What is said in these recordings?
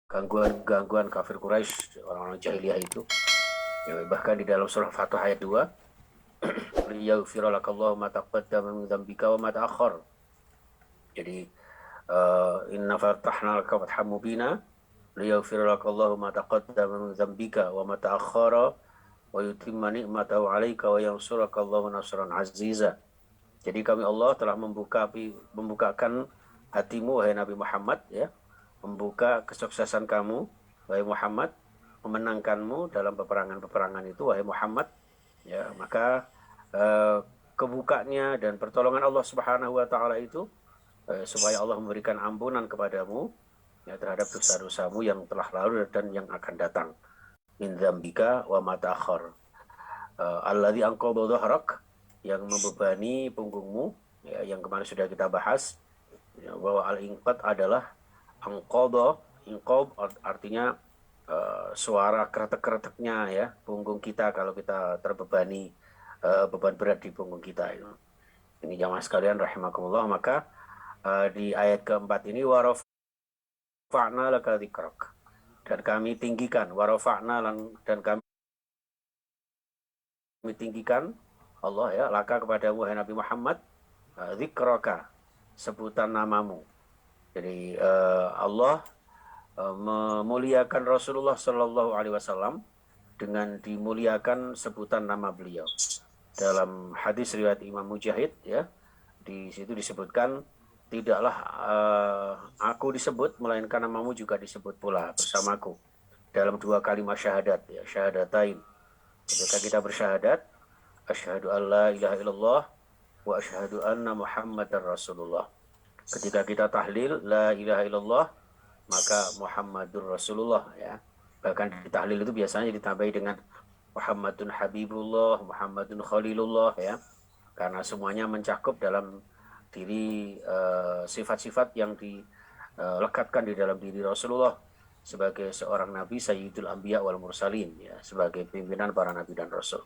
gangguan-gangguan kafir Quraisy, orang-orang jahiliyah itu. Ya, bahkan di dalam surah Fath ayat 2, liyaghfira lakallahu ma taqaddama min dzambika wa ma ta'akhkhar. Jadi inna fatahna laka fatham mubina liyaghfira lakallahu ma taqaddama min dzambika wa ma ta'akhkhara wa yutimma ni'matahu 'alaika wa yansurakallahu nasran 'aziza. Jadi kami Allah telah membukakan hatimu wahai Nabi Muhammad, ya, membuka kesuksesan kamu wahai Muhammad, memenangkanmu dalam peperangan-peperangan itu wahai Muhammad, ya. Maka kebukanya dan pertolongan Allah Subhanahu wa taala itu supaya Allah memberikan ampunan kepadamu, ya, terhadap dosa-dosamu yang telah lalu dan yang akan datang. Min dzambika wa ma ta'akhkhar. Alladzi anqadha dhahrak, yang membebani punggungmu, ya, yang kemarin sudah kita bahas, ya, bahwa al-inqad adalah anqadha. Inqad artinya suara kretek-kreteknya, ya, punggung kita kalau kita terbebani beban berat di punggung kita itu. Ini jamaah sekalian rahimakumullah. Maka di ayat keempat ini, warafa'na laka dzikrak, dan kami tinggikan, warafa'na, dan kami tinggikan Allah, ya, laka kepada wahai Nabi Muhammad, dzikraka, sebutan namamu. Jadi Allah memuliakan Rasulullah Shallallahu Alaihi Wasallam dengan dimuliakan sebutan nama beliau. Dalam hadis riwayat Imam Mujahid, ya, di situ disebutkan, tidaklah aku disebut melainkan namamu juga disebut pula bersamaku dalam dua kalimat syahadat, ya, syahadatain. Ketika kita bersyahadat, asyhadu an la ilaha illallah wa asyhadu anna muhammadar rasulullah. Ketika kita tahlil la ilaha illallah, maka Muhammadur Rasulullah, ya. Bahkan di tahlil itu biasanya ditambahi dengan Muhammadun Habibullah, Muhammadun Khalilullah, ya. Karena semuanya mencakup dalam diri sifat-sifat yang dilekatkan di dalam diri Rasulullah sebagai seorang nabi, Sayyidul Anbiya wal Mursalin, ya, sebagai pimpinan para nabi dan rasul.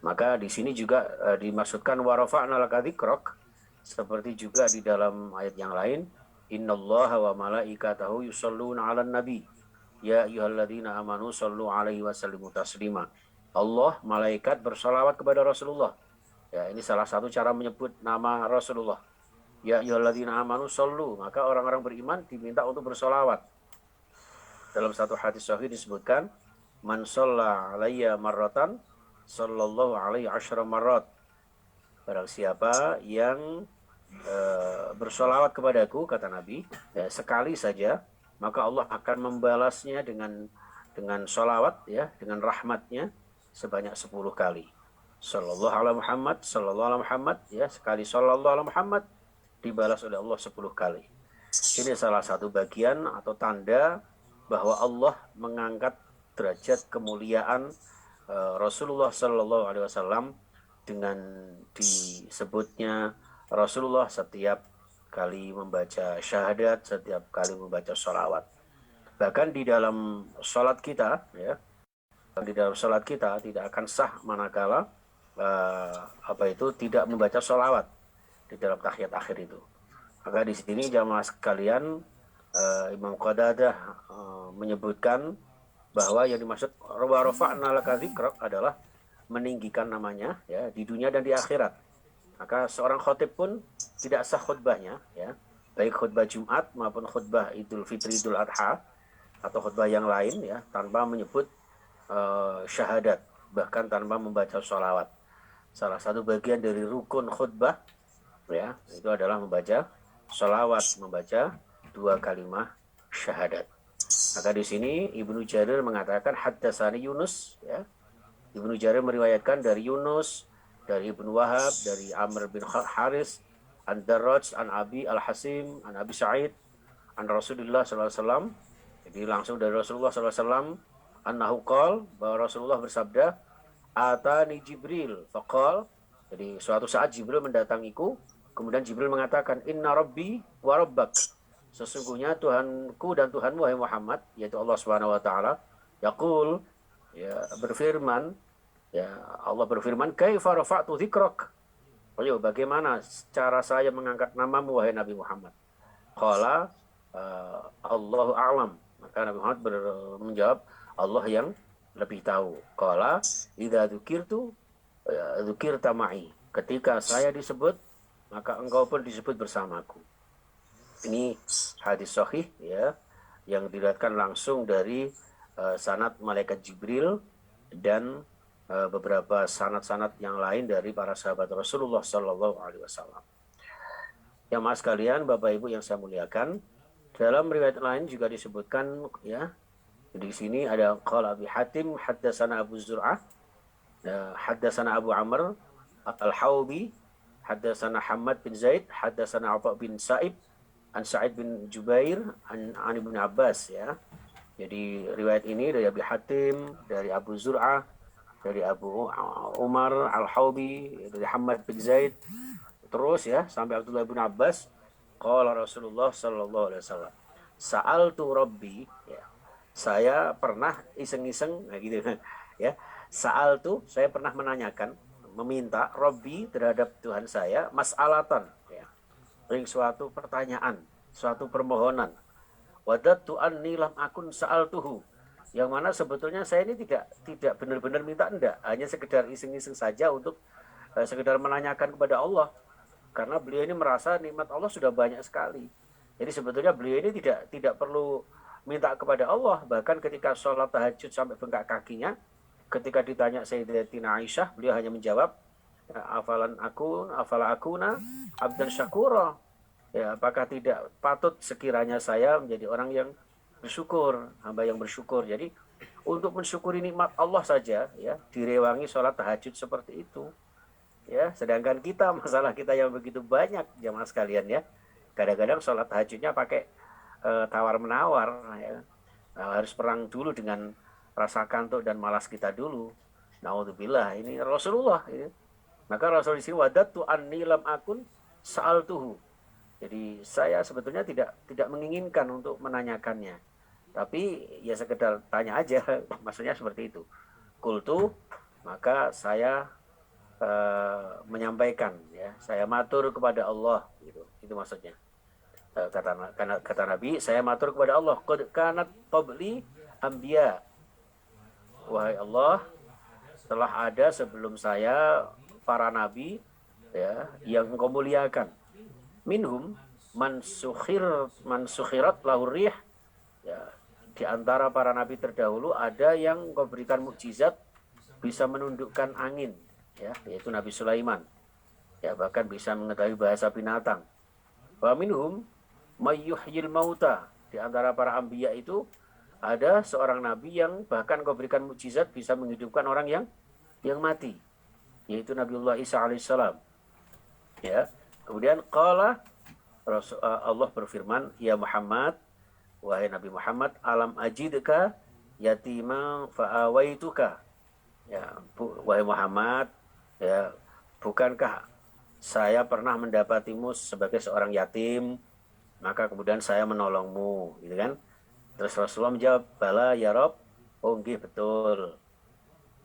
Maka di sini juga dimaksudkan warafa'na laka dzikrak, seperti juga di dalam ayat yang lain, innallaha wa malaikatahu yusholluna 'alan nabi ya ayyuhalladzina amanu shollu 'alaihi wa sallimu taslima. Allah, malaikat bersalawat kepada Rasulullah. Ya, ini salah satu cara menyebut nama Rasulullah. Ya ayyuhalladzina amanu shollu, maka orang-orang beriman diminta untuk bersalawat. Dalam satu hadis sahih disebutkan, man shalla 'alayya marratan sallallahu alaihi asyra marrat. Barang siapa yang bersolawat kepadaku, kata Nabi, ya, sekali saja, maka Allah akan membalasnya dengan solawat, ya, dengan rahmatnya sebanyak 10 kali. Sallallahu alaihi Muhammad, sallallahu alaihi Muhammad, ya, sekali sallallahu alaihi Muhammad dibalas oleh Allah 10 kali. Ini salah satu bagian atau tanda bahwa Allah mengangkat derajat kemuliaan Rasulullah Sallallahu Alaihi Wasallam dengan disebutnya Rasulullah setiap kali membaca syahadat, setiap kali membaca sholawat. Bahkan di dalam sholat kita, ya, di dalam sholat kita tidak akan sah manakala tidak membaca sholawat di dalam tahiyat akhir itu. Maka di sini jamaah sekalian, Imam Qadadah menyebutkan bahwa yang dimaksud wa rafa'na laka dzikrak adalah meninggikan namanya, ya, di dunia dan di akhirat. Maka seorang khotib pun tidak sah khutbahnya, ya, baik khutbah Jumat maupun khutbah Idul Fitri, Idul Adha, atau khutbah yang lain, ya, tanpa menyebut syahadat, bahkan tanpa membaca sholawat. Salah satu bagian dari rukun khutbah, ya, itu adalah membaca sholawat, membaca dua kalimat syahadat. Maka di sini Ibnu Jarir mengatakan haddatsani Yunus, ya. Ibnu Jarir meriwayatkan dari Yunus, dari Ibnu Wahab, dari Amr bin Haris, an Darraj, an Abi Al-Hasim, an Abi Sa'id, an Rasulullah sallallahu alaihi wasallam. Jadi langsung dari Rasulullah sallallahu alaihi wasallam, annahu qala, bahwa Rasulullah bersabda, atani Jibril faqal. Jadi suatu saat Jibril mendatangiku, kemudian Jibril mengatakan, inna rabbi wa rabbak, sesungguhnya Tuhanku dan Tuhanmu wahai Muhammad, yaitu Allah Subhanahu wa taala, yaqul, ya, berfirman, ya, Allah berfirman, kaifa rafa'tu dzikrak, ayo bagaimana cara saya mengangkat namamu wahai Nabi Muhammad. Qala Allahu a'lam, maka Nabi Muhammad menjawab, Allah yang lebih tahu. Qala idza dzukirta ma'i. Ketika saya disebut, maka engkau pun disebut bersamaku. Ini hadis sahih ya, yang diriwayatkan langsung dari sanad malaikat Jibril dan beberapa sanad-sanad yang lain dari para sahabat Rasulullah Sallallahu Alaihi Wasallam. Yang mas kalian, Bapak Ibu yang saya muliakan, dalam riwayat lain juga disebutkan ya, di sini ada qala Abi Hatim haddatsana Abu Zur'ah, haddatsana Abu Amr Al-Haubi, haddatsana Hamad bin Zaid, haddatsana Atha bin Sa'ib, an Sa'id bin Jubair, an Ibnu Abbas ya. Jadi riwayat ini dari Abi Hatim, dari Abu Zur'ah, dari Abu Umar Al-Haubi, dari Hamad bin Zaid, terus ya sampai Abdullah bin Abbas, qala Rasulullah sallallahu alaihi wasallam, sa'altu Rabbi ya. Saya pernah iseng-iseng nah gitu ya. Sa'altu, saya pernah menanyakan, meminta Rabbi terhadap Tuhan saya mas'alatan ya. Suatu pertanyaan, suatu permohonan. Wadattu anni lam akun sa'altuhu. Yang mana sebetulnya saya ini tidak benar-benar minta, enggak, hanya sekedar iseng-iseng saja untuk sekedar menanyakan kepada Allah. Karena beliau ini merasa nikmat Allah sudah banyak sekali. Jadi sebetulnya beliau ini tidak perlu minta kepada Allah. Bahkan ketika sholat tahajud sampai bengkak kakinya, ketika ditanya Sayyidatina Aisyah, beliau hanya menjawab, afala akuna abdan syakura. Ya, apakah tidak patut sekiranya saya menjadi orang yang bersyukur, hamba yang bersyukur. Jadi untuk mensyukuri nikmat Allah saja ya, direwangi sholat tahajud seperti itu. Ya, sedangkan kita, masalah kita yang begitu banyak jamaah sekalian ya. Kadang-kadang sholat tahajudnya pakai tawar-menawar ya. Harus perang dulu dengan rasa kantuk dan malas kita dulu. Naudzubillah, ini Rasulullah ini. Maka Rasul di sini wadattu anni lam akun sa'altuhu. Jadi saya sebetulnya tidak menginginkan untuk menanyakannya. Tapi ya sekedar tanya aja, maksudnya seperti itu. Qultu, maka saya menyampaikan ya, saya matur kepada Allah gitu. Itu maksudnya. Kata Nabi, saya matur kepada Allah, qad kanat qabli anbiya. Wahai Allah, telah ada sebelum saya para nabi ya yang engkau muliakan. Minhum man sukhirat lahu rih ya, di antara para nabi terdahulu ada yang engkau berikan mukjizat bisa menundukkan angin ya, yaitu Nabi Sulaiman. Ya, bahkan bisa mengetahui bahasa binatang. Wa minhum mayyuhyil mauta, di antara para anbiya itu ada seorang nabi yang bahkan engkau berikan mukjizat bisa menghidupkan orang yang mati, yaitu Nabiullah Isa alaihissalam. Ya. Kemudian qala Allah berfirman, ya Muhammad, wahai Nabi Muhammad, alam ajidka yatima fa'awaituka. Ya, wahai Muhammad, ya, bukankah saya pernah mendapatimu sebagai seorang yatim, maka kemudian saya menolongmu, gitu kan? Terus Rasulullah menjawab, bala ya Rob, oh nggih betul.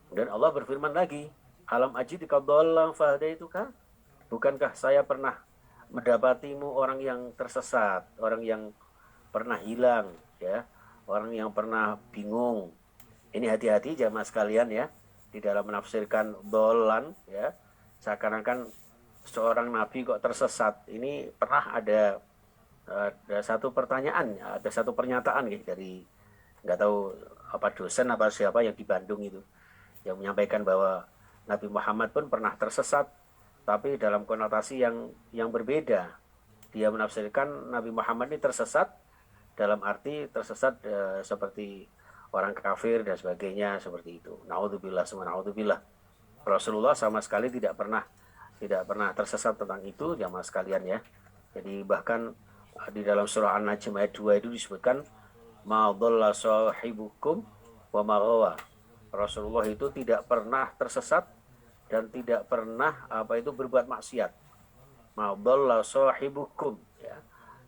Kemudian Allah berfirman lagi, alam ajidka dhallan fahadaituka. Bukankah saya pernah mendapatimu orang yang tersesat, orang yang pernah hilang, ya, orang yang pernah bingung. Ini hati-hati jamaah sekalian ya, di dalam menafsirkan dhallan ya, seakan-akan seorang nabi kok tersesat. Ini pernah ada satu pertanyaan, ada satu pernyataan gitu, dari nggak tahu apa dosen apa siapa yang di Bandung itu yang menyampaikan bahwa Nabi Muhammad pun pernah tersesat, tapi dalam konotasi yang berbeda. Dia menafsirkan Nabi Muhammad ini tersesat dalam arti tersesat seperti orang kafir dan sebagainya, seperti itu. Naudzubillah, naudzubillah. Rasulullah sama sekali tidak pernah tersesat tentang itu jamaah sekalian ya. Jadi bahkan di dalam surah An-Najm ayat 2 itu disebutkan ma dhalla sahibukum wa ma ghawa. Rasulullah itu tidak pernah tersesat dan tidak pernah berbuat maksiat. Ma dhalla sahibukum ya.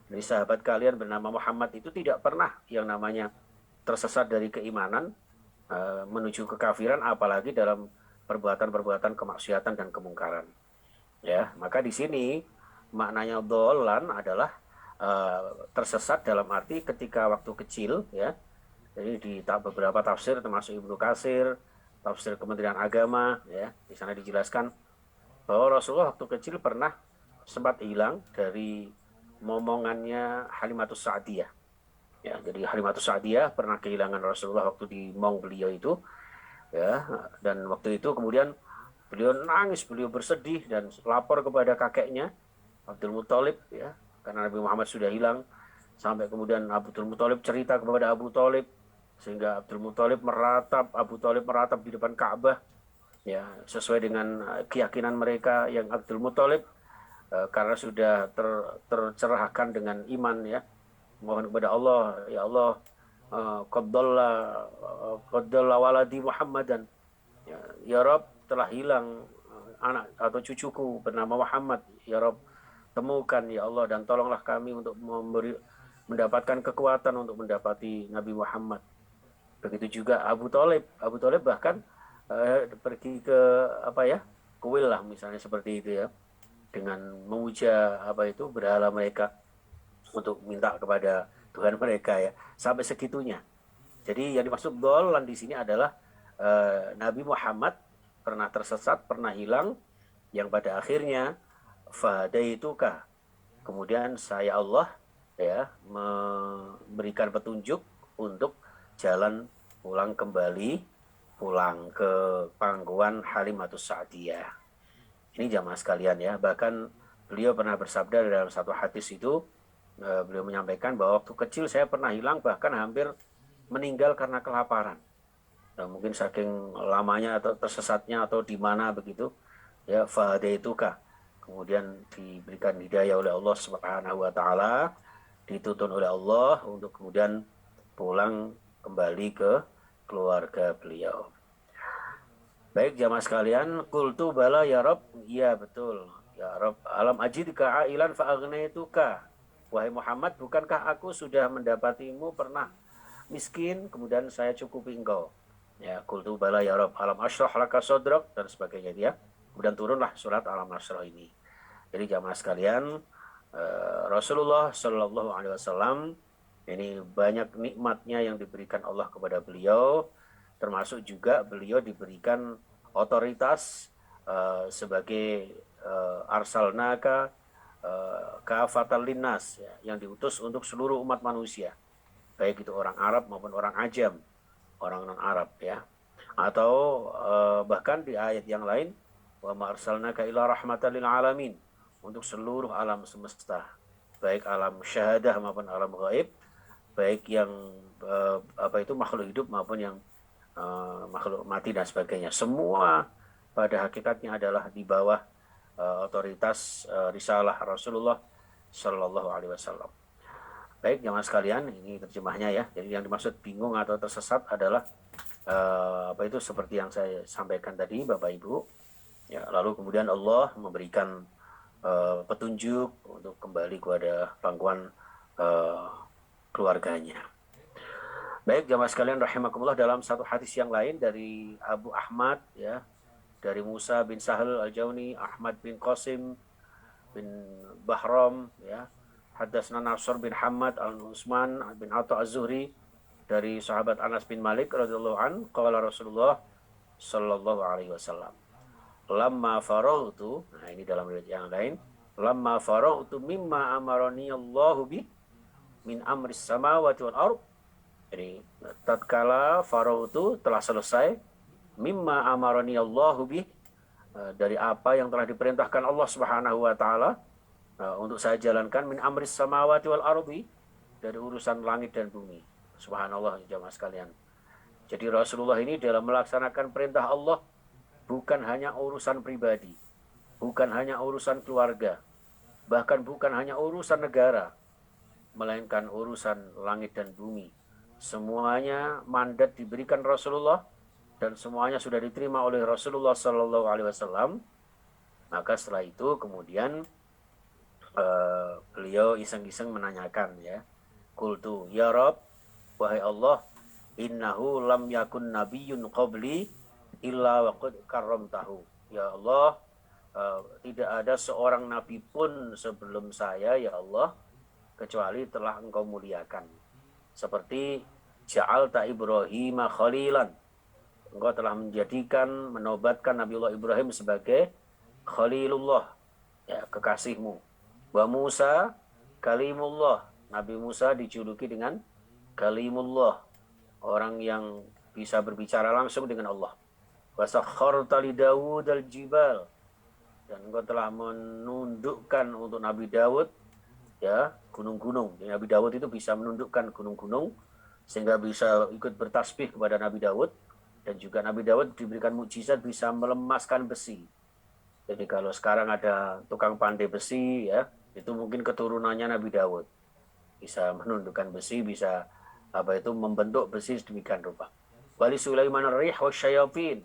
Jadi sahabat kalian bernama Muhammad itu tidak pernah yang namanya tersesat dari keimanan menuju kekafiran, apalagi dalam perbuatan-perbuatan kemaksiatan dan kemungkaran. Ya, maka di sini maknanya dhallan adalah tersesat dalam arti ketika waktu kecil ya, Jadi di beberapa tafsir termasuk Ibnu Katsir, tafsir Kementerian Agama, ya, di sana dijelaskan bahwa Rasulullah waktu kecil pernah sempat hilang dari momongannya Halimatus Sa'diyah. Ya, jadi Halimatus Sa'diyah pernah kehilangan Rasulullah waktu di mong beliau itu, ya, dan waktu itu kemudian beliau nangis, beliau bersedih dan lapor kepada kakeknya Abdul Muthalib, ya, karena Nabi Muhammad sudah hilang. Sampai kemudian Abdul Muthalib cerita kepada Abu Thalib, sehingga Abu Thalib meratap di depan Ka'bah, ya, sesuai dengan keyakinan mereka yang Abdul Muthalib karena sudah tercerahkan dengan iman, ya, mohon kepada Allah, ya Allah, qaddalla waladi Muhammadan, ya, ya Rob, telah hilang anak atau cucuku bernama Muhammad, ya Rob, temukan ya Allah dan tolonglah kami untuk mendapatkan kekuatan untuk mendapati Nabi Muhammad. Begitu juga Abu Thalib. Abu Thalib bahkan pergi ke apa ya, kuil lah misalnya seperti itu, ya, dengan memuja apa itu berhala mereka untuk minta kepada Tuhan mereka, ya, sampai segitunya. Jadi yang dimaksud dolan di sini adalah Nabi Muhammad pernah tersesat, pernah hilang, yang pada akhirnya fadaituka, kemudian saya Allah, ya, memberikan petunjuk untuk jalan pulang ke pangkuan Halimatus Sa'diyah. Ini jamaah sekalian, ya, bahkan beliau pernah bersabda dalam satu hadis itu, beliau menyampaikan bahwa waktu kecil saya pernah hilang, bahkan hampir meninggal karena kelaparan. Nah, mungkin saking lamanya atau tersesatnya atau di mana begitu, ya, fahadaituka, kemudian diberikan hidayah oleh Allah Subhanahu wa taala, dituntun oleh Allah untuk kemudian pulang kembali ke keluarga beliau. Baik jamaah sekalian, qultu bala ya Rabb, iya betul. Ya Rabb, alam ajidka ailan fa agnaituka. Wahai Muhammad, bukankah aku sudah mendapatimu pernah miskin, kemudian saya cukupi engkau. Ya, qultu bala ya Rabb, alam ashrah laka sadrak, dan sebagainya, dia. Kemudian turunlah surat Alam Nasrah ini. Jadi jamaah sekalian, Rasulullah Shallallahu Alaihi Wasallam ini banyak nikmatnya yang diberikan Allah kepada beliau, termasuk juga beliau diberikan otoritas sebagai arsalnaka kafatan linnas, ya, yang diutus untuk seluruh umat manusia, baik itu orang Arab maupun orang Ajam, orang non Arab, ya. Atau bahkan di ayat yang lain, wa ma arsalnaka ila rahmatan lil alamin, untuk seluruh alam semesta, baik alam syahadah maupun alam gaib, baik yang makhluk hidup maupun yang makhluk mati dan sebagainya. Semua pada hakikatnya adalah di bawah otoritas risalah Rasulullah Shallallahu Alaihi Wasallam. Baik jamaah sekalian, ini terjemahnya, ya. Jadi yang dimaksud bingung atau tersesat adalah seperti yang saya sampaikan tadi, Bapak Ibu. Ya, lalu kemudian Allah memberikan petunjuk untuk kembali kepada pangkuan keluarganya. Baik jamaah sekalian rahimakumullah, dalam satu hadis yang lain dari Abu Ahmad, ya, dari Musa bin Sahal al-Jauni, Ahmad bin Qasim bin Bahram, ya, Hadatsana Nasr bin Hamad al-Utsman bin Atha az-Zuhri, dari sahabat Anas bin Malik radhiyallahu an, qala Rasulullah sallallahu alaihi wasallam, lamma faragtu, nah ini dalam riwayat yang lain, lamma faragtu mimma amarani Allahu bi min amris samawati wal ardh. Jadi tatkala faragtu, telah selesai, mimma amarani Allahu bi, dari apa yang telah diperintahkan Allah Subhanahu wa taala untuk saya jalankan, min amris samawati wal ardi, dari urusan langit dan bumi. Subhanallah jamaah sekalian. Jadi Rasulullah ini dalam melaksanakan perintah Allah bukan hanya urusan pribadi, bukan hanya urusan keluarga, bahkan bukan hanya urusan negara, melainkan urusan langit dan bumi. Semuanya mandat diberikan Rasulullah dan semuanya sudah diterima oleh Rasulullah Sallallahu Alaihi Wasallam. Maka setelah itu kemudian beliau iseng-iseng menanyakan, ya, qultu ya Rabb, wahai Allah, innahu lam yakun nabiyyun qabli illa waqad karramtahu. Ya Allah, tidak ada seorang nabi pun sebelum saya, ya Allah, kecuali telah engkau muliakan. Seperti ja'alta Ibrahim khalilan. Engkau telah menobatkan Nabiullah Ibrahim sebagai Khalilullah, ya, kekasihmu. Wa Musa kalimullah. Nabi Musa dijuluki dengan kalimullah, orang yang bisa berbicara langsung dengan Allah. Wa sakharta li Daud al-jibal. Dan engkau telah menundukkan untuk Nabi Daud, ya, gunung-gunung. Jadi Nabi Daud itu bisa menundukkan gunung-gunung sehingga bisa ikut bertasbih kepada Nabi Daud. Dan juga Nabi Daud diberikan mukjizat bisa melemaskan besi. Jadi kalau sekarang ada tukang pandai besi, ya, itu mungkin keturunannya Nabi Daud. Bisa menundukkan besi, bisa membentuk besi sedemikian rupa. Wali Sulaiman ar-rih wa syayatin.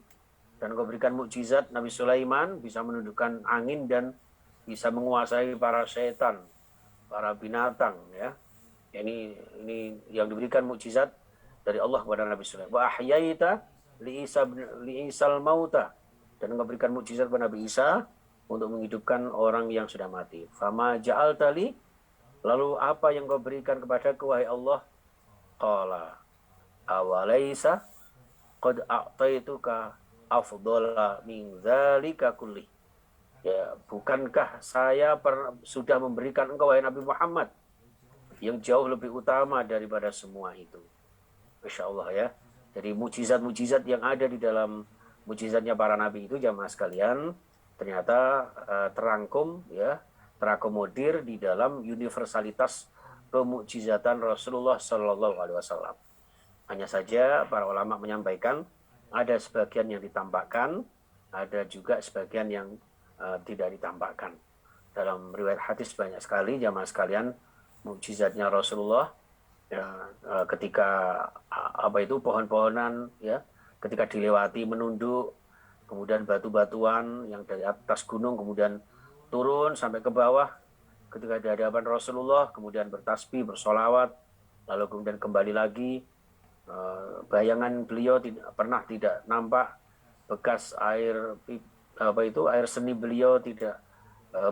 Dan kau berikan mukjizat Nabi Sulaiman bisa menundukkan angin dan bisa menguasai para setan, para binatang, ya. Ini yang diberikan mukjizat dari Allah kepada Nabi Sulaiman. Wa ahyaita li Isal mauta. Dan engkau berikan mukjizat kepada Nabi Isa untuk menghidupkan orang yang sudah mati. Fama ja'alta li, lalu apa yang kau berikan kepadaku wahai Allah? Qala awalaisa qad a'taituka afdhala min dzalika kulli. Ya, bukankah saya sudah memberikan engkau wahai Nabi Muhammad yang jauh lebih utama daripada semua itu. Masya Allah, ya. Jadi mujizat-mujizat yang ada di dalam mujizatnya para nabi itu, jamaah sekalian, ternyata terangkum, ya, terakomodir di dalam universalitas kemujizatan Rasulullah Shallallahu Alaihi Wasallam. Hanya saja para ulama menyampaikan ada sebagian yang ditambahkan, ada juga sebagian yang tidak ditambahkan. Dalam riwayat hadis banyak sekali, jamaah sekalian, mujizatnya Rasulullah, ya, ketika pohon-pohonan, ya, ketika dilewati menunduk, kemudian batu-batuan yang dari atas gunung kemudian turun sampai ke bawah ketika di hadapan Rasulullah, kemudian bertasbih, bersolawat, lalu kemudian kembali lagi. Bayangan beliau tidak nampak, bekas air seni beliau tidak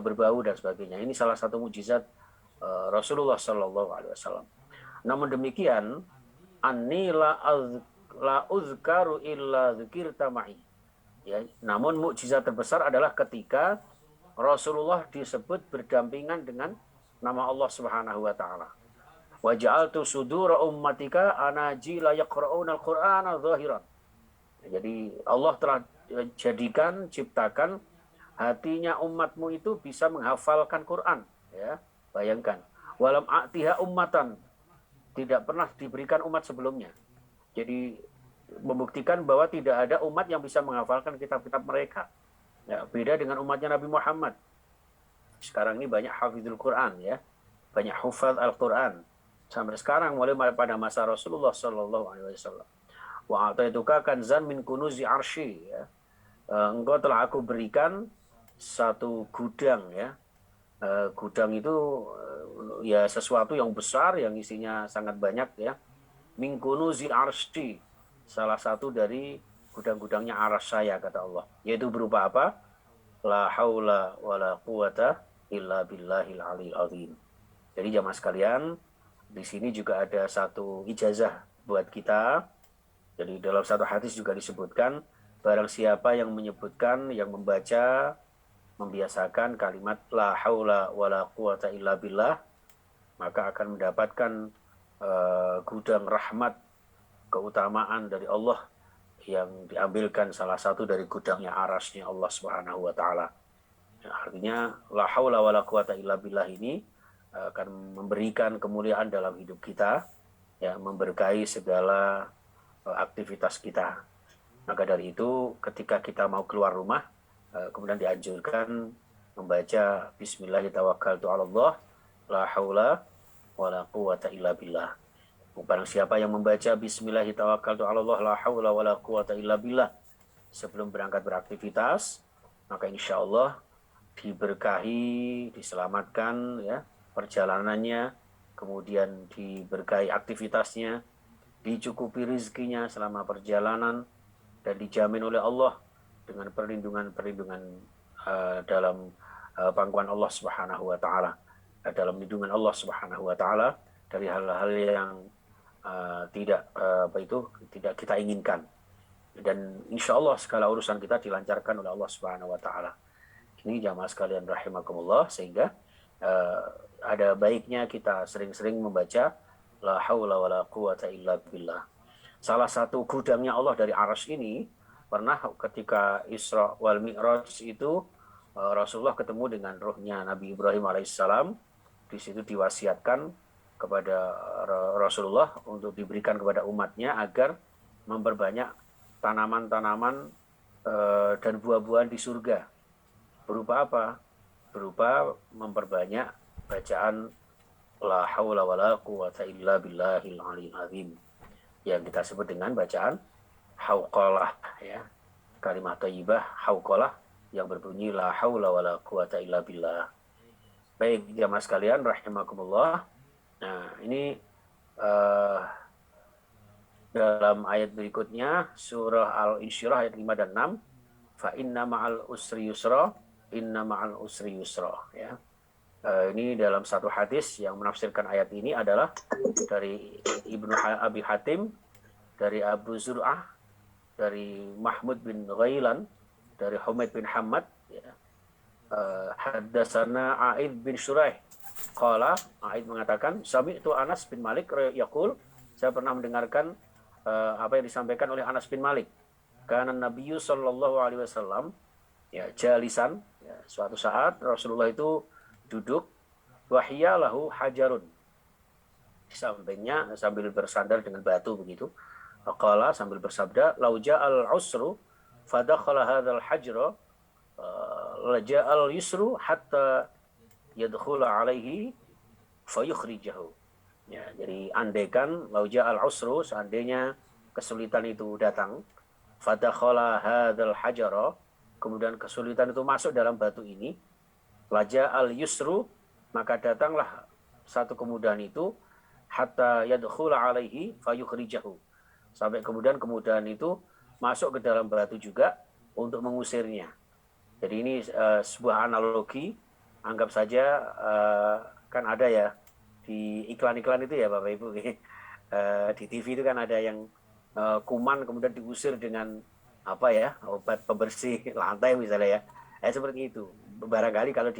berbau dan sebagainya. Ini salah satu mujizat Rasulullah Shallallahu Alaihi Wasallam. Namun demikian, anni la uzkaru illa dzikirta ma'i. Ya, namun mukjizat terbesar adalah ketika Rasulullah disebut berdampingan dengan nama Allah Subhanahu wa taala. Wa ja'altu sudura ummatika anajila yaqra'una al-Qur'ana zahiran. Jadi Allah telah ciptakan hatinya umatmu itu bisa menghafalkan Quran, ya. Bayangkan, walam a'tiha ummatan, tidak pernah diberikan umat sebelumnya. Jadi membuktikan bahwa tidak ada umat yang bisa menghafalkan kitab-kitab mereka. Ya, beda dengan umatnya Nabi Muhammad. Sekarang ini banyak hafizul Quran, ya, banyak hufaz Al-Quran. Sampai sekarang mulai pada masa Rasulullah Sallallahu Alaihi Wasallam. Wa ataituka kanzan min kunuzi arsy, ya. Engkau telah aku berikan satu gudang, ya. Gudang itu ya sesuatu yang besar yang isinya sangat banyak, ya. Min kunuzi arsy, salah satu dari gudang-gudangnya aras saya, kata Allah. Yaitu berupa apa? La haula wala quwata illa billahil aliyil azim. Jadi jamaah sekalian, di sini juga ada satu ijazah buat kita. Jadi dalam satu hadis juga disebutkan, barang siapa yang menyebutkan, yang membaca, membiasakan kalimat la haula wala quwata illa billah, maka akan mendapatkan gudang rahmat, keutamaan dari Allah yang diambilkan salah satu dari gudangnya arasnya Allah Subhanahu wa taala. Artinya la haula wala quwata illa billah ini akan memberikan kemuliaan dalam hidup kita, ya, memberkahi segala aktivitas kita. Maka dari itu ketika kita mau keluar rumah, kemudian dianjurkan membaca Bismillahirrahmanirrahim, la haula wala quwata illa billah. Barang siapa yang membaca Bismillahirrahmanirrahim, la haula wala quwata illa billah sebelum berangkat beraktivitas, maka insya Allah diberkahi, diselamatkan, ya, perjalanannya, kemudian diberkahi aktivitasnya, dicukupi rizkinya selama perjalanan, dan dijamin oleh Allah dengan perlindungan-perlindungan dalam pangkuan Allah Subhanahu wa taala, dalam lindungan Allah Subhanahu wa taala dari hal-hal yang tidak kita inginkan. Dan insya Allah segala urusan kita dilancarkan oleh Allah Subhanahu Wa Taala. Ini jamaah sekalian rahimakumullah, sehingga ada baiknya kita sering-sering membaca la haula wala quwata illa billah. Salah satu gudangnya Allah dari Arsy ini, pernah ketika Isra wal Mi'raj itu Rasulullah ketemu dengan ruhnya Nabi Ibrahim alaihissalam. Di situ diwasiatkan kepada Rasulullah untuk diberikan kepada umatnya agar memperbanyak tanaman-tanaman dan buah-buahan di surga. Berupa apa? Berupa memperbanyak bacaan la haula wala quwata illa billahil aliyil azim, yang kita sebut dengan bacaan hauqalah, ya. Kalimat thayyibah hauqalah yang berbunyi la haula wala quwata illa billah. Baik jamaah sekalian rahimakumullah. Nah, ini dalam ayat berikutnya surah Al-Insyirah ayat 5 dan 6, fa inna ma'al usri yusra, inna ma'al usri yusra, ya. Ini dalam satu hadis yang menafsirkan ayat ini adalah dari Ibnu Abi Hatim, dari Abu Zur'ah, dari Mahmud bin Ghailan, dari Humaid bin Hamad, ya. Haddatsana A'id bin Shuraih qala, A'id mengatakan sami'tu Anas bin Malik yaqul, saya pernah mendengarkan apa yang disampaikan oleh Anas bin Malik. Kana Nabiyyu sallallahu alaihi wasallam, ya, jalisan, ya, suatu saat Rasulullah itu duduk, wahya lahu hajarun, di sampingnya sambil bersandar dengan batu begitu. Qala, sambil bersabda, lau ja'al usru fadakhala hadzal hajra la ja'al yusru hatta yadkhula alaihi fayukhrijahu. Ya, jadi andaikan lau ja'al usru, seandainya kesulitan itu datang, fadakhala hadzal hajara, kemudian kesulitan itu masuk dalam batu ini, laja al yusru, maka datanglah satu kemudahan itu, hatta yadkhula alaihi fayukhrijahu, sampai kemudahan itu masuk ke dalam batu juga untuk mengusirnya. Jadi ini sebuah analogi. Anggap saja kan ada ya di iklan-iklan itu ya Bapak Ibu, di TV itu kan ada yang kuman kemudian diusir dengan apa ya, obat pembersih lantai misalnya ya. Seperti itu. Barangkali kalau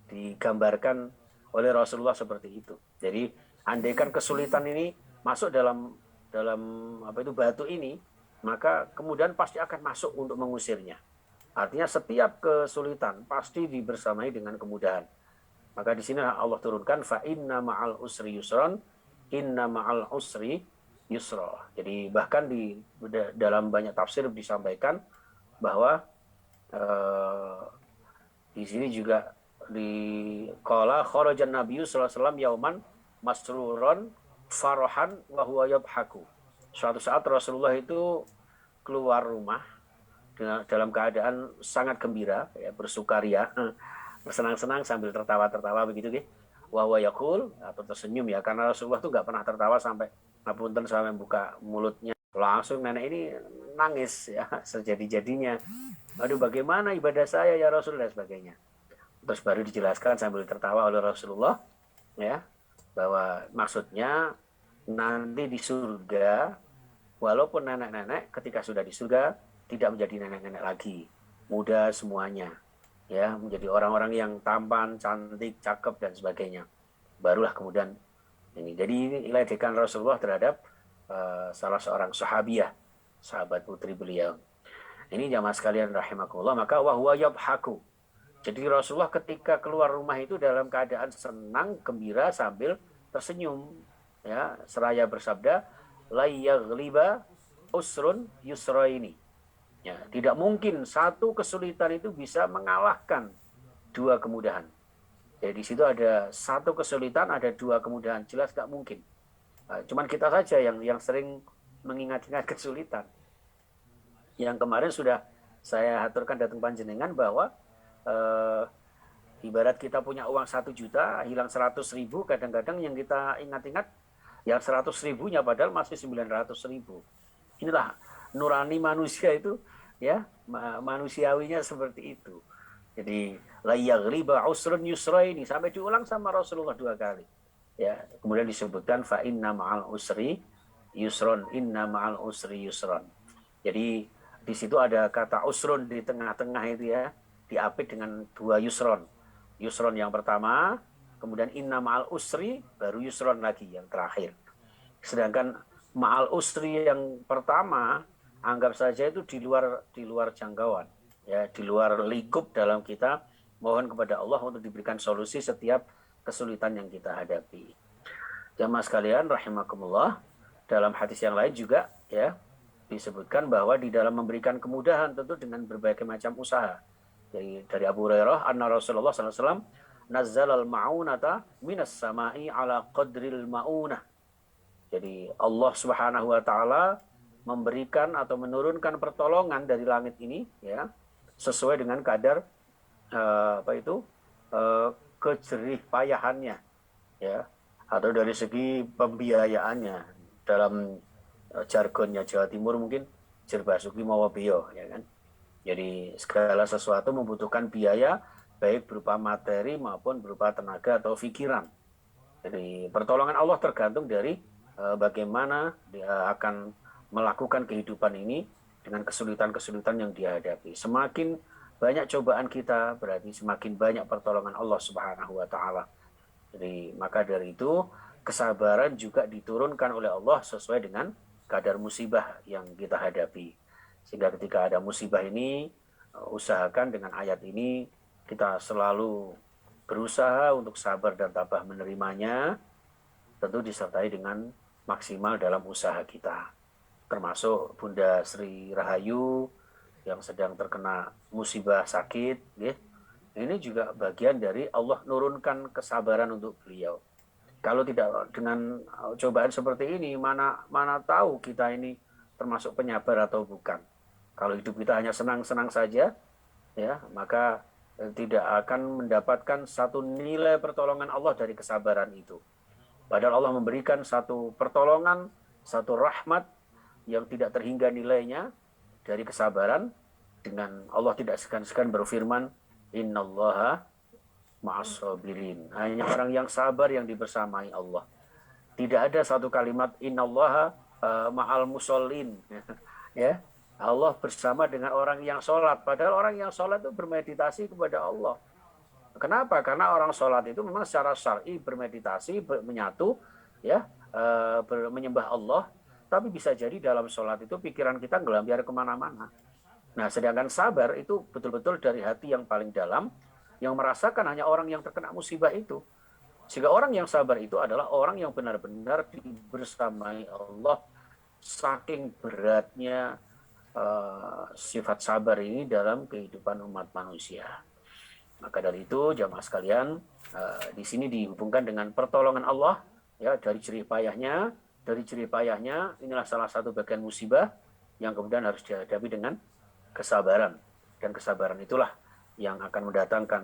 digambarkan oleh Rasulullah seperti itu. Jadi andaikan kesulitan ini masuk dalam apa itu batu ini, maka kemudian pasti akan masuk untuk mengusirnya. Artinya setiap kesulitan pasti dibersamai dengan kemudahan. Maka di sini Allah turunkan fa inna ma'al usri yusran, inna ma'al usri yusra. Jadi bahkan dalam banyak tafsir disampaikan bahwa di sini juga di qala kharajan nabiyyu sallallahu alaihi wasallam yauman masruran farahan wa huwa yadhaku. Suatu saat Rasulullah itu keluar rumah dalam keadaan sangat gembira, ya, bersukaria, bersenang-senang sambil tertawa-tertawa begitu nggih. Wa huwa yaqul, atau tersenyum, ya, karena Rasulullah itu nggak pernah tertawa sampai ngapunten sampai buka mulutnya. Langsung nenek ini nangis, ya, sejadi-jadinya. Aduh, bagaimana ibadah saya ya Rasul, dan sebagainya. Terus baru dijelaskan sambil tertawa oleh Rasulullah, ya, bahwa maksudnya nanti di surga, walaupun nenek-nenek ketika sudah di surga tidak menjadi nenek-nenek lagi, muda semuanya, ya, menjadi orang-orang yang tampan, cantik, cakep dan sebagainya. Barulah kemudian ini. Jadi ini ledekan Rasulullah terhadap salah seorang sahabiah, sahabat putri beliau. Ini jamaah sekalian rahimakumullah, maka wahwa yabhaku. Jadi Rasulullah ketika keluar rumah itu dalam keadaan senang, gembira sambil tersenyum, ya, seraya bersabda, la yaghliba usrun yusraini. Ya, tidak mungkin satu kesulitan itu bisa mengalahkan dua kemudahan. Jadi di situ ada satu kesulitan, ada dua kemudahan, jelas nggak mungkin. Cuman kita saja yang sering mengingat-ingat kesulitan. Yang kemarin sudah saya aturkan datang panjenengan bahwa ibarat kita punya uang 1 juta, hilang 100.000, kadang-kadang yang kita ingat-ingat yang 100.000-nya padahal masih 900.000. Inilah nurani manusia itu, ya, manusiawinya seperti itu. Jadi la yaghliba usrun yusraini, sampai diulang sama Rasulullah 2 kali. Ya, kemudian disebutkan fa inna ma'al usri yusron, inna ma'al usri yusron. Jadi di situ ada kata usrun di tengah-tengah itu ya, diapit dengan dua yusron. Yusron yang pertama, kemudian inna ma'al usri, baru yusron lagi yang terakhir. Sedangkan ma'al usri yang pertama, anggap saja itu di luar jangkauan, ya, di luar lingkup dalam kita mohon kepada Allah untuk diberikan solusi setiap kesulitan yang kita hadapi. Jamaah sekalian rahimakumullah, dalam hadis yang lain juga ya disebutkan bahwa di dalam memberikan kemudahan tentu dengan berbagai macam usaha. Jadi dari Abu Hurairah anna Rasulullah sallallahu alaihi wasallam nazzalal ma'unata minas sama'i ala qadril ma'unah. Jadi Allah Subhanahu wa taala memberikan atau menurunkan pertolongan dari langit ini ya sesuai dengan kadar kejerih payahannya ya, atau dari segi pembiayaannya dalam jargonnya Jawa Timur mungkin jerbasuki mawa biyo ya kan. Jadi segala sesuatu membutuhkan biaya baik berupa materi maupun berupa tenaga atau pikiran. Jadi pertolongan Allah tergantung dari bagaimana dia akan melakukan kehidupan ini dengan kesulitan-kesulitan yang dihadapi. Semakin banyak cobaan kita berarti semakin banyak pertolongan Allah Subhanahu wa taala. Jadi maka dari itu kesabaran juga diturunkan oleh Allah sesuai dengan kadar musibah yang kita hadapi. Sehingga ketika ada musibah ini, usahakan dengan ayat ini kita selalu berusaha untuk sabar dan tabah menerimanya, tentu disertai dengan maksimal dalam usaha kita. Termasuk Bunda Sri Rahayu yang sedang terkena musibah sakit, ya. Ini juga bagian dari Allah nurunkan kesabaran untuk beliau. Kalau tidak dengan cobaan seperti ini, mana tahu kita ini termasuk penyabar atau bukan. Kalau hidup kita hanya senang-senang saja, ya, maka tidak akan mendapatkan satu nilai pertolongan Allah dari kesabaran itu. Padahal Allah memberikan satu pertolongan, satu rahmat yang tidak terhingga nilainya dari kesabaran, dengan Allah tidak segan-segan berfirman, innallaha ma'as-sabirin. Hanya orang yang sabar yang dibersamai Allah. Tidak ada satu kalimat innallaha ma'al musallin. Ya, Allah bersama dengan orang yang sholat. Padahal orang yang sholat itu bermeditasi kepada Allah. Kenapa? Karena orang sholat itu memang secara syar'i bermeditasi, menyatu, ya, menyembah Allah. Tapi bisa jadi dalam sholat itu pikiran kita ngelambiar kemana-mana. Nah, sedangkan sabar itu betul-betul dari hati yang paling dalam, yang merasakan hanya orang yang terkena musibah itu. Sehingga orang yang sabar itu adalah orang yang benar-benar dibersamai Allah. Saking beratnya sifat sabar ini dalam kehidupan umat manusia. Maka dari itu jamaah sekalian, di sini dihubungkan dengan pertolongan Allah, ya, dari jerih payahnya. Dari jerih payahnya inilah salah satu bagian musibah yang kemudian harus dihadapi dengan kesabaran, dan kesabaran itulah yang akan mendatangkan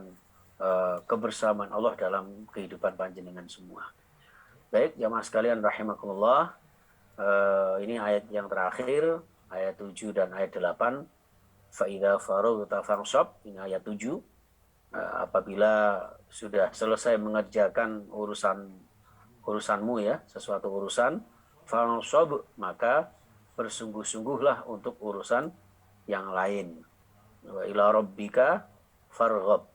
kebersamaan Allah dalam kehidupan panjenengan semua. Baik jamaah sekalian rahimakumullah, ini ayat yang terakhir, ayat 7 dan ayat 8. Fa'idza faraghta fansab, ini ayat 7. Apabila sudah selesai mengerjakan urusanmu ya, sesuatu urusan, fansab, maka bersungguh-sungguhlah untuk urusan yang lain. Wa ila rabbika farghab.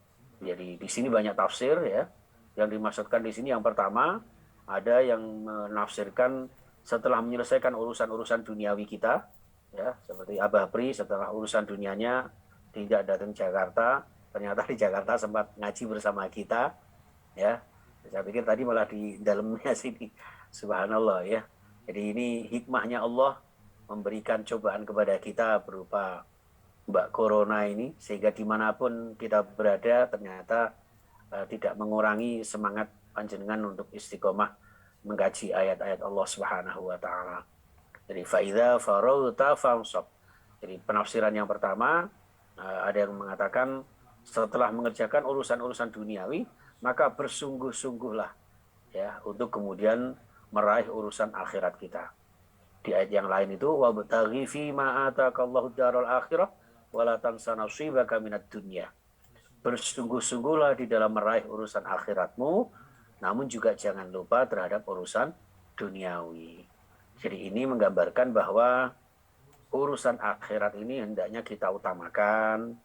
Jadi di sini banyak tafsir ya. Yang dimaksudkan di sini yang pertama, ada yang menafsirkan setelah menyelesaikan urusan-urusan duniawi kita, ya, seperti Abah Pri setelah urusan dunianya tidak datang Jakarta, ternyata di Jakarta sempat ngaji bersama kita, ya. Saya pikir tadi malah di dalamnya sini, subhanallah ya. Jadi ini hikmahnya Allah memberikan cobaan kepada kita berupa Mbak Corona ini, sehingga dimanapun kita berada ternyata tidak mengurangi semangat panjenengan untuk istiqomah mengkaji ayat-ayat Allah Subhanahu wa taala. Jadi faidza faraghta fansab. Jadi penafsiran yang pertama, ada yang mengatakan setelah mengerjakan urusan-urusan duniawi, maka bersungguh-sungguhlah ya untuk kemudian meraih urusan akhirat kita. Di ayat yang lain itu wabtaghi fi ma ataakallahu daral akhirah wala tansa nasibaka minad dunya. Bersungguh-sungguhlah di dalam meraih urusan akhiratmu, namun juga jangan lupa terhadap urusan duniawi. Jadi ini menggambarkan bahwa urusan akhirat ini hendaknya kita utamakan,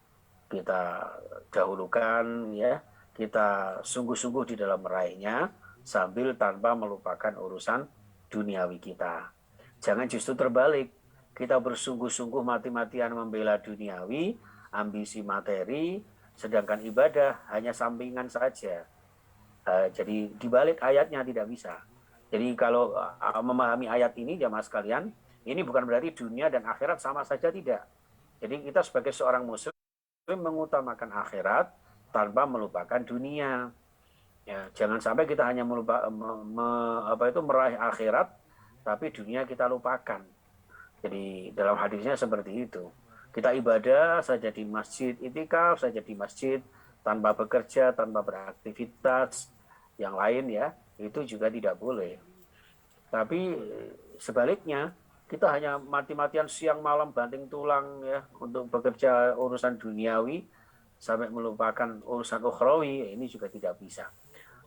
kita dahulukan, ya, kita sungguh-sungguh di dalam meraihnya sambil tanpa melupakan urusan duniawi kita. Jangan justru terbalik, kita bersungguh-sungguh mati-matian membela duniawi, ambisi materi, sedangkan ibadah hanya sampingan saja. Jadi dibalik ayatnya tidak bisa. Jadi kalau memahami ayat ini jamaah sekalian, ini bukan berarti dunia dan akhirat sama saja, tidak. Jadi kita sebagai seorang muslim mengutamakan akhirat tanpa melupakan dunia. Ya, jangan sampai kita hanya meraih akhirat, tapi dunia kita lupakan. Jadi dalam hadisnya seperti itu. Kita ibadah saja di masjid, itikaf saja di masjid, tanpa bekerja, tanpa beraktivitas yang lain, ya, itu juga tidak boleh. Tapi sebaliknya, kita hanya mati-matian siang malam banting tulang, ya, untuk bekerja urusan duniawi sampai melupakan urusan ukhrawi, ini juga tidak bisa.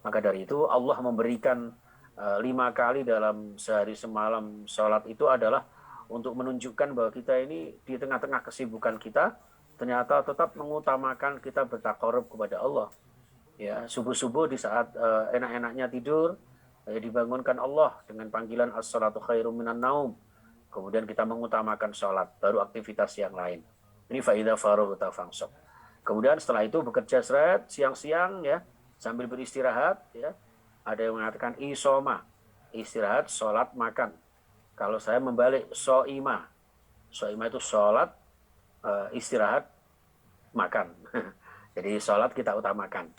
Maka dari itu Allah memberikan 5 kali dalam sehari semalam sholat itu adalah untuk menunjukkan bahwa kita ini di tengah-tengah kesibukan kita ternyata tetap mengutamakan kita bertakarub kepada Allah. Ya, subuh-subuh di saat enak-enaknya tidur, dibangunkan Allah dengan panggilan as-salatu khairum minan naum. Kemudian kita mengutamakan sholat, baru aktivitas yang lain. Ini faidah farughta fansab. Kemudian setelah itu bekerja seret siang-siang, ya, sambil beristirahat, ya. Ada yang mengatakan isoma, istirahat, sholat, makan. Kalau saya membalik soima, soima itu sholat, istirahat, makan. Jadi sholat kita utamakan.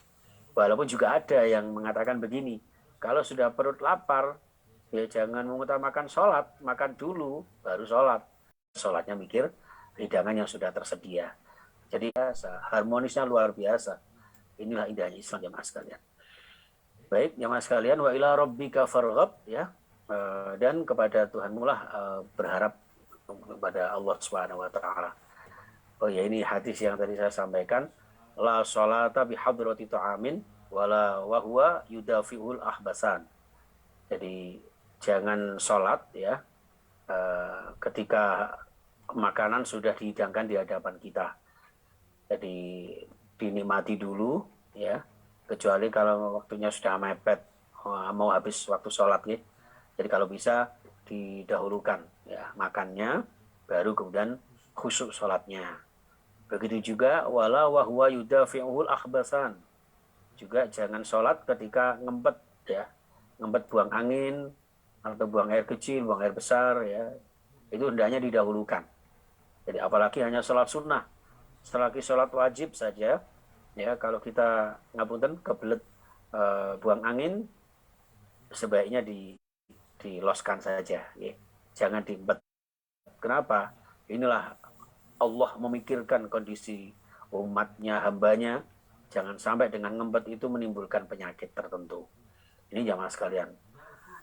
Walaupun juga ada yang mengatakan begini, kalau sudah perut lapar, ya jangan mengutamakan sholat, makan dulu, baru sholat. Sholatnya mikir hidangan yang sudah tersedia. Jadi harmonisnya luar biasa. Inilah indahnya Islam, jamaah sekalian. Baik, jamaah sekalian, wa ila rabbika farghab, ya, dan kepada Tuhanmu lah berharap kepada Allah Subhanahu wa taala. Oh ya, ini hadis yang tadi saya sampaikan, la sholata bi hadrati ta'amin wala wa huwa yudafiul ahbasan. Jadi jangan sholat, ya, ketika makanan sudah dihidangkan di hadapan kita. Jadi dinikmati dulu, ya, kecuali kalau waktunya sudah mepet, mau habis waktu sholat, ya. Jadi kalau bisa didahulukan, ya, makannya, baru kemudian khusyuk sholatnya. Begitu juga wala wa huwa yudafi'ul akhbasan. Juga jangan sholat ketika ngempet, ya, ngempet buang angin atau buang air kecil, buang air besar, ya, itu hendaknya didahulukan. Jadi apalagi hanya sholat sunnah, selagi sholat wajib saja, ya, kalau kita ngapunten kebelet buang angin, sebaiknya diloskan saja, ya. Jangan diempet. Kenapa? Inilah Allah memikirkan kondisi umatnya, hambanya, jangan sampai dengan ngempet itu menimbulkan penyakit tertentu. Ini jamaah sekalian.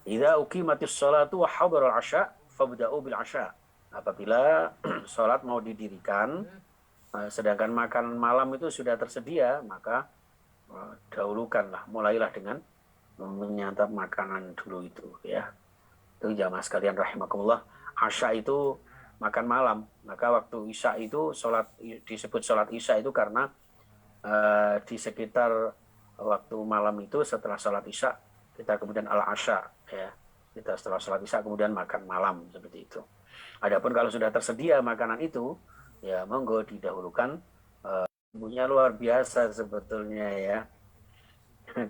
Idza uqimatis sholatu wa hadaral asya fabda'u bil asya. Apabila sholat mau didirikan, sedangkan makan malam itu sudah tersedia, maka dahulukanlah, mulailah dengan menyantap makanan dulu itu, ya. Itu jamaah sekalian rahimakumullah. Asya itu makan malam. Maka waktu isya itu disebut sholat isya itu karena di sekitar waktu malam itu setelah sholat isya kita kemudian al-asya, ya. Kita setelah sholat isya kemudian makan malam, seperti itu. Adapun kalau sudah tersedia makanan itu, ya monggo didahulukan. Punya luar biasa sebetulnya, ya,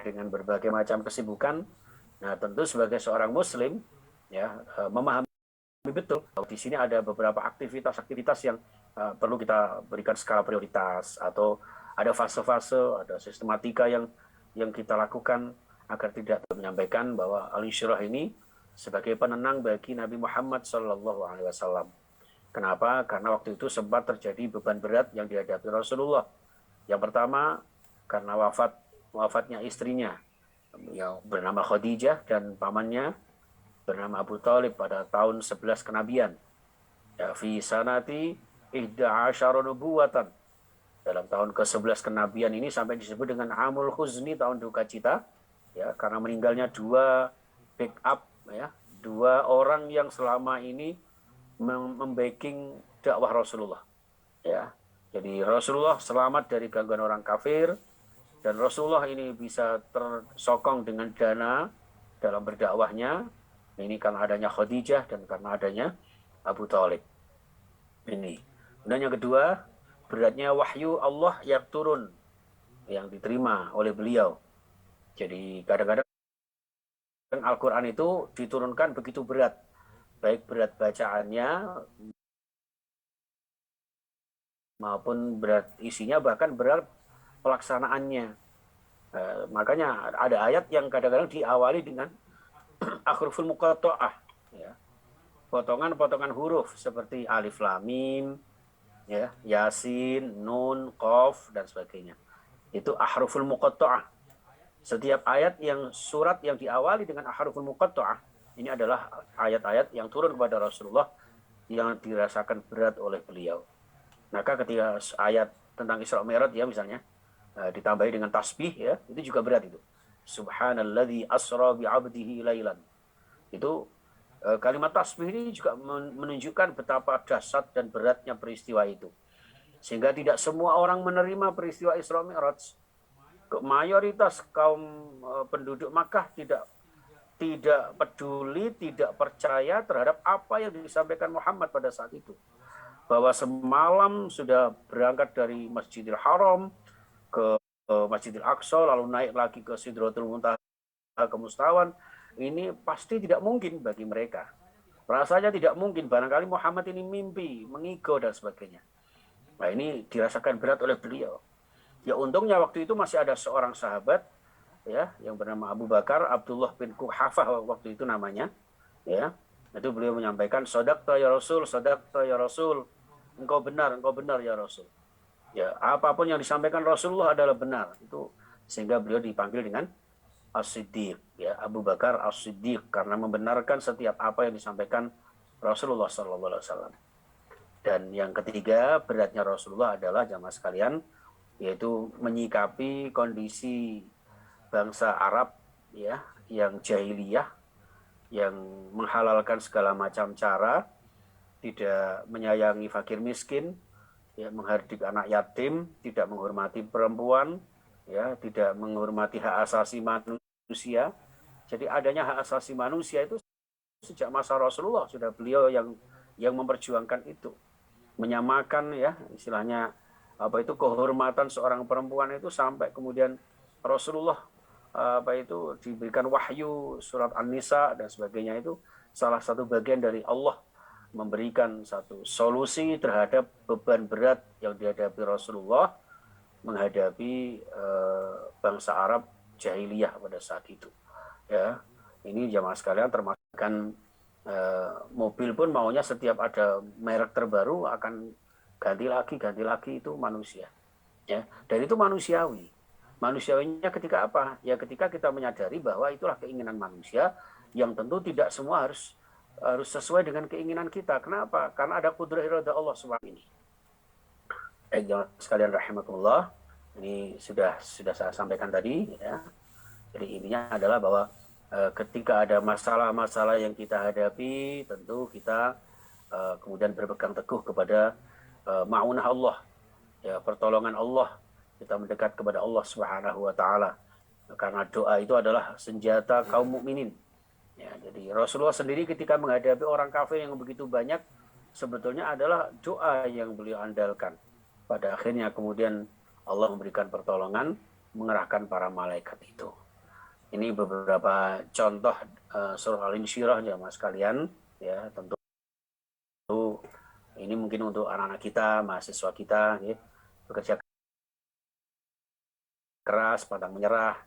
dengan berbagai macam kesibukan. Nah, tentu sebagai seorang muslim, ya, memahami betul di sini ada beberapa aktivitas-aktivitas yang perlu kita berikan skala prioritas, atau ada fase-fase, ada sistematika yang kita lakukan agar tidak menyampaikan bahwa al-insyirah ini sebagai penenang bagi Nabi Muhammad SAW. Kenapa? Karena waktu itu sempat terjadi beban berat yang dihadapi Rasulullah. Yang pertama, karena wafatnya istrinya yang bernama Khadijah dan pamannya bernama Abu Thalib pada tahun 11 kenabian. Ya, fi sanati 11 nubuwatan. Dalam tahun ke-11 kenabian ini sampai disebut dengan Amul Khuzni, tahun duka cita, ya, karena meninggalnya 2 backup, ya, dua orang yang selama ini membacking dakwah Rasulullah. Ya, jadi Rasulullah selamat dari gangguan orang kafir, dan Rasulullah ini bisa tersokong dengan dana dalam berdakwahnya. Ini karena adanya Khadijah dan karena adanya Abu Thalib. Ini. Dan yang kedua, beratnya wahyu Allah yang turun, yang diterima oleh beliau. Jadi kadang-kadang Al-Quran itu diturunkan begitu berat, baik berat bacaannya maupun berat isinya, bahkan berat pelaksanaannya. Makanya ada ayat yang kadang-kadang diawali dengan ahruful muqatta'ah, ya, potongan-potongan huruf seperti alif lam mim, ya, yasin, nun, qaf dan sebagainya. Itu ahruful muqatta'ah. Setiap ayat yang surat yang diawali dengan ahruful muqatta'ah ini adalah ayat-ayat yang turun kepada Rasulullah yang dirasakan berat oleh beliau. Maka ketika ayat tentang Isra Mi'raj ya misalnya ditambahi dengan tasbih ya, itu juga berat itu. Subhanalladzi asra bi'abdihi lailan. Itu kalimat tasbih ini juga menunjukkan betapa dahsyat dan beratnya peristiwa itu. Sehingga tidak semua orang menerima peristiwa Isra Mi'raj. Mayoritas kaum penduduk Makkah tidak peduli, tidak percaya terhadap apa yang disampaikan Muhammad pada saat itu. Bahwa semalam sudah berangkat dari Masjidil Haram ke Masjidil Aqsa, lalu naik lagi ke Sidratul Muntaha, ke Mustawan. Ini pasti tidak mungkin bagi mereka. Rasanya tidak mungkin, barangkali Muhammad ini mimpi, mengigo dan sebagainya. Nah ini dirasakan berat oleh beliau. Ya untungnya waktu itu masih ada seorang sahabat ya yang bernama Abu Bakar, Abdullah bin Quhafah waktu itu namanya, ya. Itu beliau menyampaikan, "Shadaqta ya Rasul, shadaqta ya Rasul." Engkau benar ya Rasul. Ya, apapun yang disampaikan Rasulullah adalah benar. Itu sehingga beliau dipanggil dengan As-Siddiq, ya, Abu Bakar As-Siddiq, karena membenarkan setiap apa yang disampaikan Rasulullah SAW. Dan yang ketiga, beratnya Rasulullah adalah jamaah sekalian, yaitu menyikapi kondisi bangsa Arab ya yang jahiliyah, yang menghalalkan segala macam cara, tidak menyayangi fakir miskin, ya, menghardik anak yatim, tidak menghormati perempuan, ya, tidak menghormati hak asasi manusia. Jadi adanya hak asasi manusia itu sejak masa Rasulullah sudah beliau yang memperjuangkan itu, menyamakan ya istilahnya apa itu kehormatan seorang perempuan itu, sampai kemudian Rasulullah apa itu diberikan wahyu surat An-Nisa dan sebagainya. Itu salah satu bagian dari Allah memberikan satu solusi terhadap beban berat yang dihadapi Rasulullah menghadapi bangsa Arab jahiliyah pada saat itu. Ya, ini jamaah sekalian termasukkan mobil pun maunya setiap ada merek terbaru akan ganti lagi itu manusia. Ya, dan itu manusiawi. Manusiawinya ketika apa? Ya ketika kita menyadari bahwa itulah keinginan manusia yang tentu tidak semua harus sesuai dengan keinginan kita. Kenapa? Karena ada kudrah irada Allah SWT ini. Jangan sekalian rahimakumullah. Ini sudah saya sampaikan tadi ya. Jadi intinya adalah bahwa ketika ada masalah-masalah yang kita hadapi, tentu kita kemudian berpegang teguh kepada ma'unah Allah, ya, pertolongan Allah. Kita mendekat kepada Allah Subhanahu wa taala. Karena doa itu adalah senjata kaum mukminin. Ya, jadi Rasulullah sendiri ketika menghadapi orang kafir yang begitu banyak, sebetulnya adalah doa yang beliau andalkan. Pada akhirnya kemudian Allah memberikan pertolongan, mengerahkan para malaikat itu. Ini beberapa contoh surah Al-Insyirah jamaah sekalian, ya, tentu ini mungkin untuk anak-anak kita, mahasiswa kita, ya, bekerja keras, pantang menyerah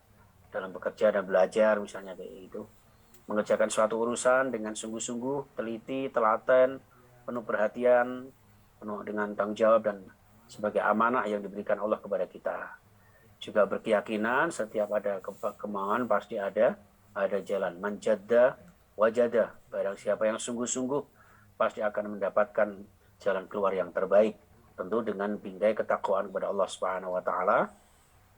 dalam bekerja dan belajar misalnya kayak itu. Mengerjakan suatu urusan dengan sungguh-sungguh, teliti, telaten, penuh perhatian, penuh dengan tanggung jawab dan sebagai amanah yang diberikan Allah kepada kita. Juga berkeyakinan setiap ada kemauan pasti ada jalan. Manjadda wajada. Barang siapa yang sungguh-sungguh pasti akan mendapatkan jalan keluar yang terbaik. Tentu dengan bingkai ketakwaan kepada Allah Subhanahu wa taala.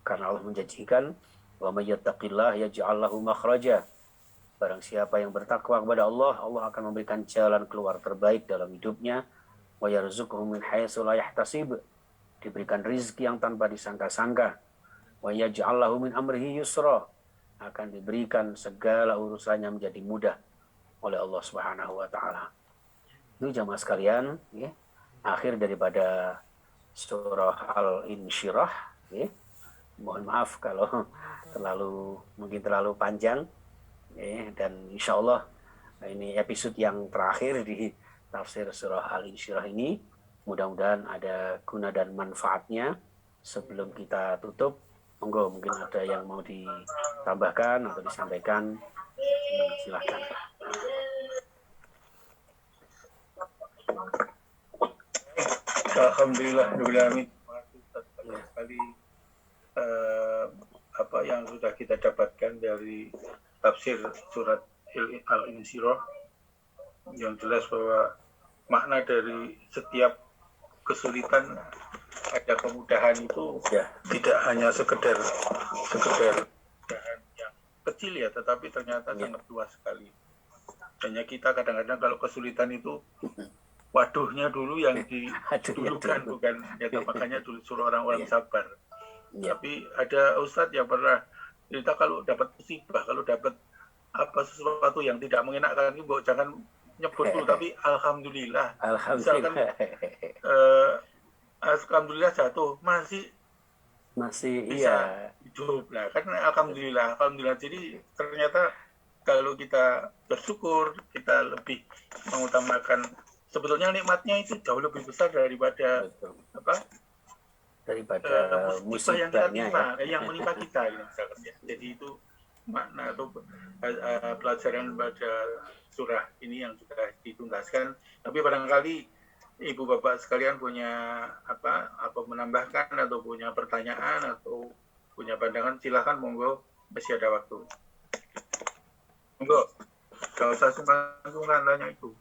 Karena Allah menjanjikan wa may yattaqillah yaj'al lahu makhraja. Barang siapa yang bertakwa kepada Allah, Allah akan memberikan jalan keluar terbaik dalam hidupnya. Wa yarzuqhu min haitsu la yahtasib. Diberikan rizki yang tanpa disangka-sangka. Wa yaj'al lahu min amrihi yusra. Akan diberikan segala urusannya menjadi mudah oleh Allah Subhanahu wa taala. Itu jamaah sekalian, ya. Akhir daripada surah Al-Insyirah, ya. Mohon maaf kalau mungkin terlalu panjang. Dan insya Allah ini episode yang terakhir di tafsir surah Al-Insyirah ini. Mudah-mudahan ada guna dan manfaatnya. Sebelum kita tutup, monggo mungkin ada yang mau ditambahkan atau disampaikan. Silakan. Alhamdulillah, terima kasih sekali apa yang sudah kita dapatkan dari tafsir surat Al-Insyirah, yang jelas bahwa makna dari setiap kesulitan ada kemudahan itu tidak hanya sekedar kemudahan yang kecil ya, tetapi ternyata sangat luas sekali. Hanya kita kadang-kadang kalau kesulitan itu waduhnya dulu yang didulukan, bukan ya, makanya dulu suruh orang-orang sabar. Tapi ada ustadz yang pernah cerita kalau dapat musibah, kalau dapat sesuatu yang tidak mengenakan itu jangan nyebut dulu, tapi alhamdulillah. Misalkan alhamdulillah jatuh masih bisa hidup lah, kan alhamdulillah. Jadi ternyata kalau kita bersyukur, kita lebih mengutamakan, sebetulnya nikmatnya itu jauh lebih besar daripada musibah yang kita timpa, yang menimpa kita, misalkan ya. Jadi itu makna atau pelajaran pada surah ini yang sudah dituntaskan. Tapi barangkali ibu bapak sekalian punya apa menambahkan atau punya pertanyaan atau punya pandangan, silahkan, monggo, masih ada waktu. Monggo, kalau usah sungkan tanya itu,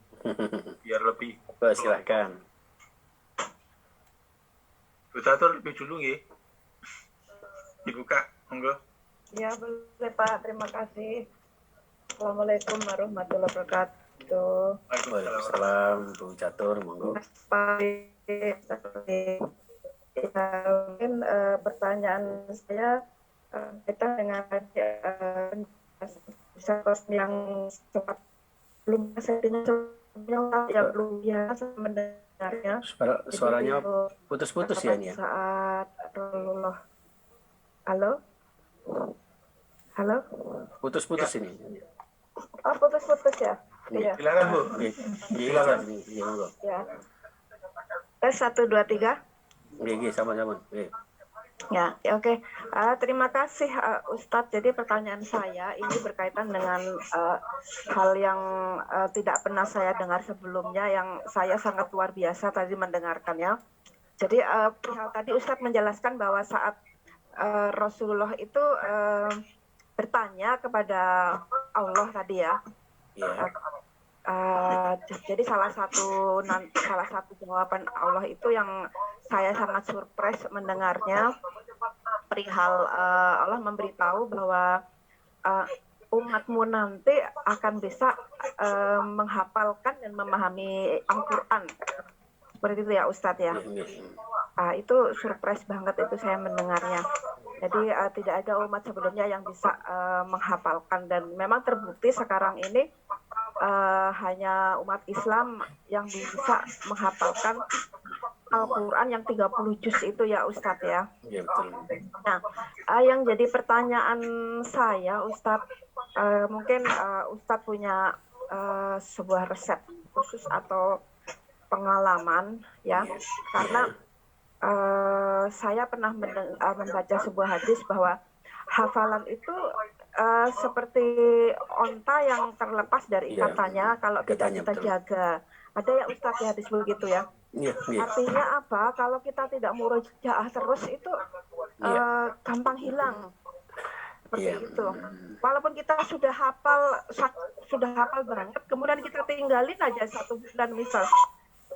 biar lebih. Silahkan. Ustadz lebih dulu ya, dibuka, monggo. Ya boleh Pak, terima kasih. Assalamualaikum warahmatullahi wabarakatuh. Waalaikumsalam, Bu Catur, monggo. Mungkin pertanyaan saya kaitan dengan yang sempat belum yang belum biasa mendengarnya. Suaranya putus-putus ya ini ya. Saat Rasulullah. Halo? Putus-putus ini. Oh, putus-putus ya? Iya. Silakan, Bu. Silakan. Iya, monggo. Ya. Tes 1 2 3. Iya, sama-sama. Ya, oke. Terima kasih Ustadz. Jadi pertanyaan saya ini berkaitan dengan hal yang tidak pernah saya dengar sebelumnya, yang saya sangat luar biasa tadi mendengarkannya. Jadi perihal tadi Ustadz menjelaskan bahwa saat Rasulullah itu bertanya kepada Allah tadi ya. Jadi salah satu jawaban Allah itu yang saya sangat surprise mendengarnya, perihal Allah memberitahu bahwa umatmu nanti akan bisa menghafalkan dan memahami Al-Quran. Seperti itu ya Ustadz ya. Itu surprise banget itu saya mendengarnya. Jadi tidak ada umat sebelumnya yang bisa menghafalkan, dan memang terbukti sekarang ini hanya umat Islam yang bisa menghafalkan Al-Quran yang 30 juz itu ya Ustadz ya. Iya, betul. Nah, yang jadi pertanyaan saya Ustadz, mungkin Ustadz punya sebuah resep khusus atau pengalaman ya, karena saya pernah membaca sebuah hadis bahwa hafalan itu seperti onta yang terlepas dari ikatannya kalau tidak kita jaga. Ada ya Ustadz ya hadis begitu ya. Artinya apa? Kalau kita tidak murojaah terus itu gampang hilang. Seperti itu. Walaupun kita sudah hafal banget, kemudian kita tinggalin aja 1 bulan misal,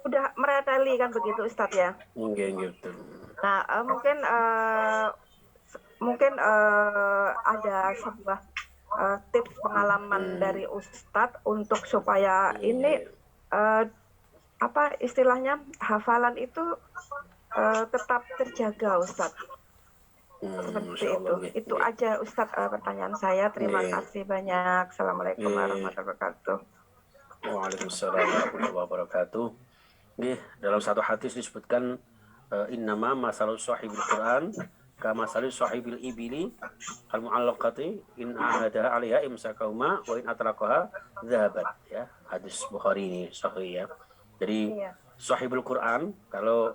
udah mereteli kan begitu Ustadz ya. Gitu. Nah mungkin ada sebuah tips pengalaman dari Ustadz untuk supaya ini apa istilahnya hafalan itu tetap terjaga, Ustadz. Seperti itu. Itu aja Ustadz pertanyaan saya. Terima kasih banyak. Assalamualaikum warahmatullahi wabarakatuh. Waalaikumsalam warahmatullahi wabarakatuh. Dalam satu hadis disebutkan innama masalul sahibil Quran kama masalul sahibil ibili al mu'allaqati in ahada 'alaiha imsakahuma wa in atraqaha dhahabat, ya. Hadis Bukhari ini sahih, ya. Jadi sahibul Quran, kalau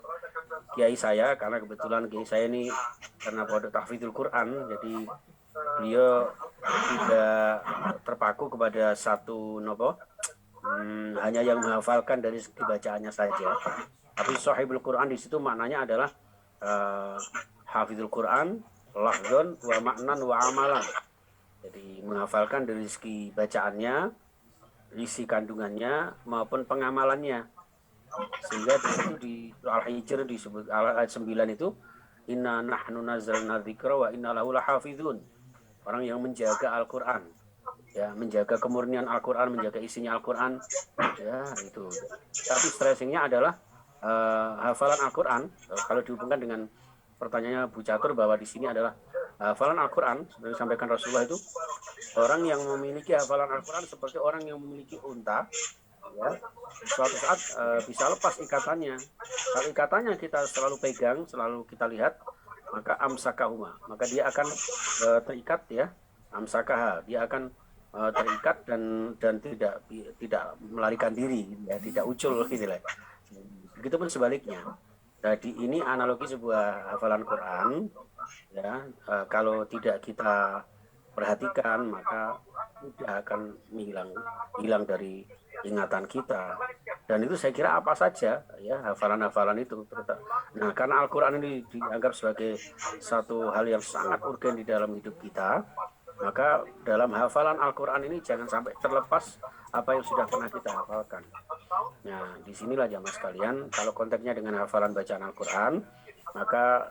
kiai saya, karena kebetulan kiai saya ini karena pondok tahfidzul Quran, jadi beliau tidak terpaku kepada satu hanya yang menghafalkan dari segi bacaannya saja. Tapi sahibul Quran di situ maknanya adalah hafizul Quran lafzon wa maknan wa amalan. Jadi menghafalkan dari segi bacaannya, isi kandungannya maupun pengamalannya. Sehingga di situ di Al-Hijr disebut ayat 9 itu inna nahnu nazzalna dzikra wa inna lahu lahafizun. Orang yang menjaga Al-Qur'an, ya, menjaga kemurnian Al-Qur'an, menjaga isinya Al-Qur'an, ya, itu. Tapi stressingnya adalah hafalan Al-Qur'an. Kalau dihubungkan dengan pertanyaannya Bu Catur bahwa di sini adalah hafalan Al-Qur'an, seperti disampaikan Rasulullah itu, orang yang memiliki hafalan Al-Qur'an seperti orang yang memiliki unta, ya, suatu saat bisa lepas ikatannya. Kalau ikatannya kita selalu pegang, selalu kita lihat, maka amsakahuma, maka dia akan terikat, ya, amsakaha, dia akan terikat dan tidak melarikan diri, ya, tidak ucul gitu lah. Begitupun sebaliknya. Jadi ini analogi sebuah hafalan Quran, ya, kalau tidak kita perhatikan maka tidak akan hilang dari ingatan kita. Dan itu saya kira apa saja, ya, hafalan-hafalan itu. Nah, karena Al-Quran ini dianggap sebagai satu hal yang sangat urgen di dalam hidup kita, maka dalam hafalan Al-Quran ini jangan sampai terlepas apa yang sudah pernah kita hafalkan. Nah, disinilah jamaah sekalian, kalau konteksnya dengan hafalan bacaan Al-Quran, maka